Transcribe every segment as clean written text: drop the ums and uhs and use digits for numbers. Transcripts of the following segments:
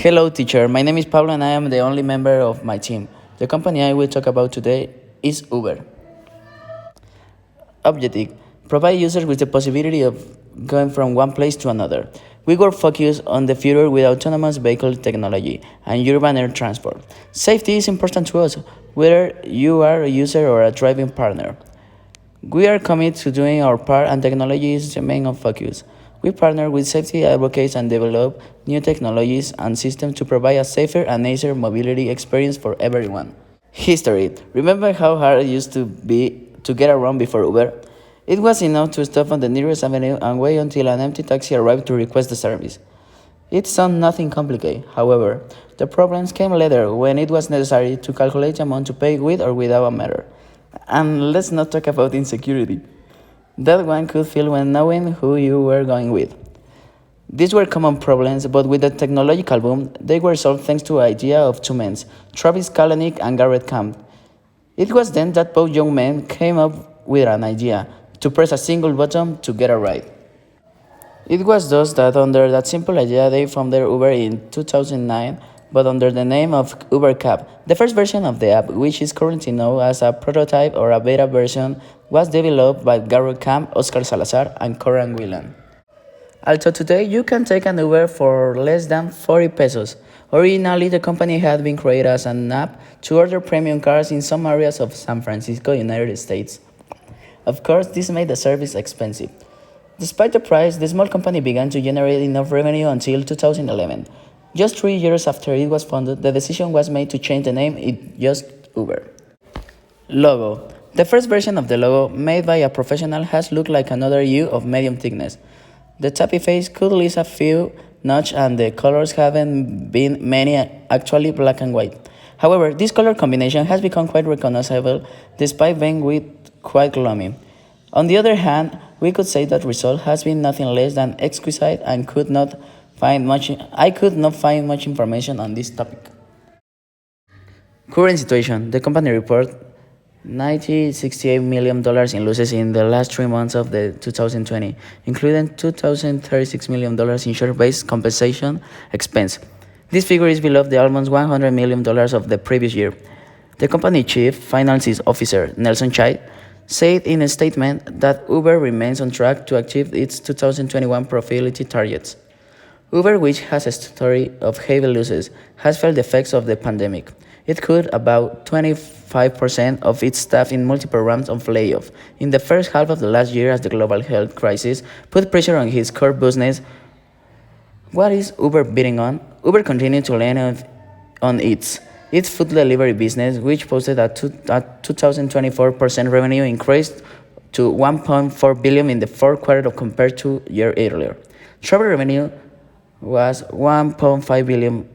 Hello, teacher. My name is Pablo and I am the only member of my team. The company I will talk about today is Uber. Objective: provide users with the possibility of going from one place to another. We were focused on the future with autonomous vehicle technology and urban air transport. Safety is important to us, whether you are a user or a driving partner. We are committed to doing our part, and technology is the main focus. We partner with safety advocates and develop new technologies and systems to provide a safer and easier mobility experience for everyone. History. Remember how hard it used to be to get around before Uber? It was enough to stop on the nearest avenue and wait until an empty taxi arrived to request the service. It sounded nothing complicated. However, the problems came later when it was necessary to calculate the amount to pay with or without a meter. And let's not talk about insecurity that one could feel when knowing who you were going with. These were common problems, but with the technological boom, they were solved thanks to the idea of two men, Travis Kalanick and Garrett Camp. It was then that both young men came up with an idea to press a single button to get a ride. It was thus that under that simple idea they found their Uber in 2009, but under the name of Uber Cab. The first version of the app, which is currently known as a prototype or a beta version, was developed by Garrett Camp, Oscar Salazar, and Coran Whelan. Also today, you can take an Uber for less than 40 pesos. Originally, the company had been created as an app to order premium cars in some areas of San Francisco, United States. Of course, this made the service expensive. Despite the price, the small company began to generate enough revenue until 2011. Just 3 years after it was founded, the decision was made to change the name it just Uber. Logo. The first version of the logo, made by a professional, has looked like another U of medium thickness. The tappy face could lose a few notches and the colors haven't been many, actually black and white. However, this color combination has become quite recognizable despite being quite gloomy. On the other hand, we could say that result has been nothing less than exquisite and I could not find much information on this topic. Current situation. The company reported $68 million in losses in the last 3 months of the 2020, including $2,036 million in share-based compensation expense. This figure is below the almost $100 million of the previous year. The company chief finance officer, Nelson Chai, said in a statement that Uber remains on track to achieve its 2021 profitability targets. Uber, which has a story of heavy losses, has felt the effects of the pandemic. It cut about 25% of its staff in multiple rounds of layoffs in the first half of the last year as the global health crisis put pressure on its core business. What is Uber betting on? Uber continued to lean on its food delivery business, which posted a 2024% revenue increase to $1.4 billion in the fourth quarter compared to a year earlier. Travel revenue was $1.5 billion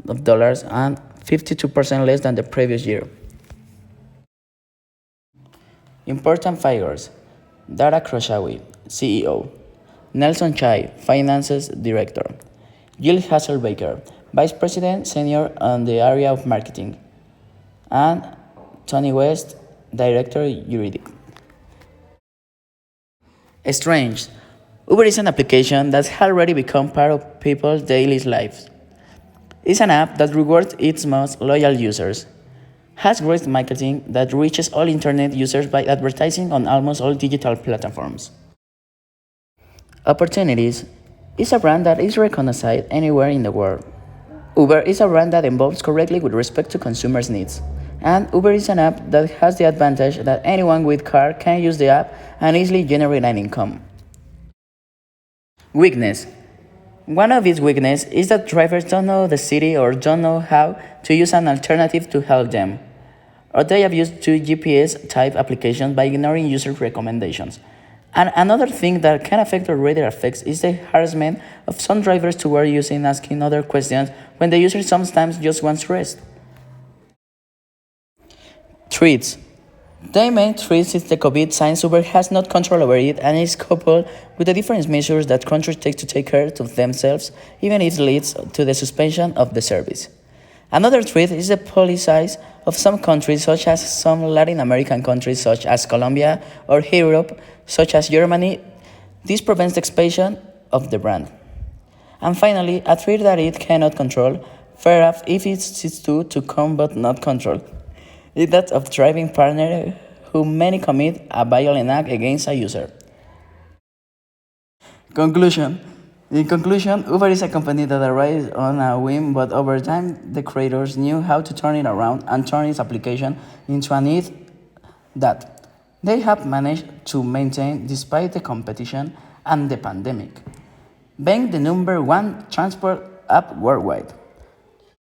and 52% less than the previous year. Important figures: Dara Khoshawi, CEO; Nelson Chai, Finances Director; Jill Hasselbaker, Vice President Senior on the area of Marketing; and Tony West, Director Juridic. Strange. Uber is an application that has already become part of people's daily lives. It's an app that rewards its most loyal users, has great marketing that reaches all internet users by advertising on almost all digital platforms. Opportunities. Is a brand that is recognized anywhere in the world. Uber is a brand that evolves correctly with respect to consumers' needs. And Uber is an app that has the advantage that anyone with a car can use the app and easily generate an income. Weakness. One of its weaknesses is that drivers don't know the city or don't know how to use an alternative to help them. Or they have used two GPS-type applications by ignoring user recommendations. And another thing that can affect or rather affects is the harassment of some drivers toward using asking other questions when the user sometimes just wants rest. Threats. The main threat is the COVID since Uber has not control over it and is coupled with the different measures that countries take to take care of themselves, even if it leads to the suspension of the service. Another threat is the policies of some countries, such as some Latin American countries, such as Colombia, or Europe, such as Germany. This prevents the expansion of the brand. And finally, a threat that it cannot control Fair enough if it's to come but not control. It's that of driving partner who many commit a violent act against a user. Conclusion. In conclusion, Uber is a company that arrived on a whim, but over time, the creators knew how to turn it around and turn its application into a need that they have managed to maintain despite the competition and the pandemic, being the number one transport app worldwide.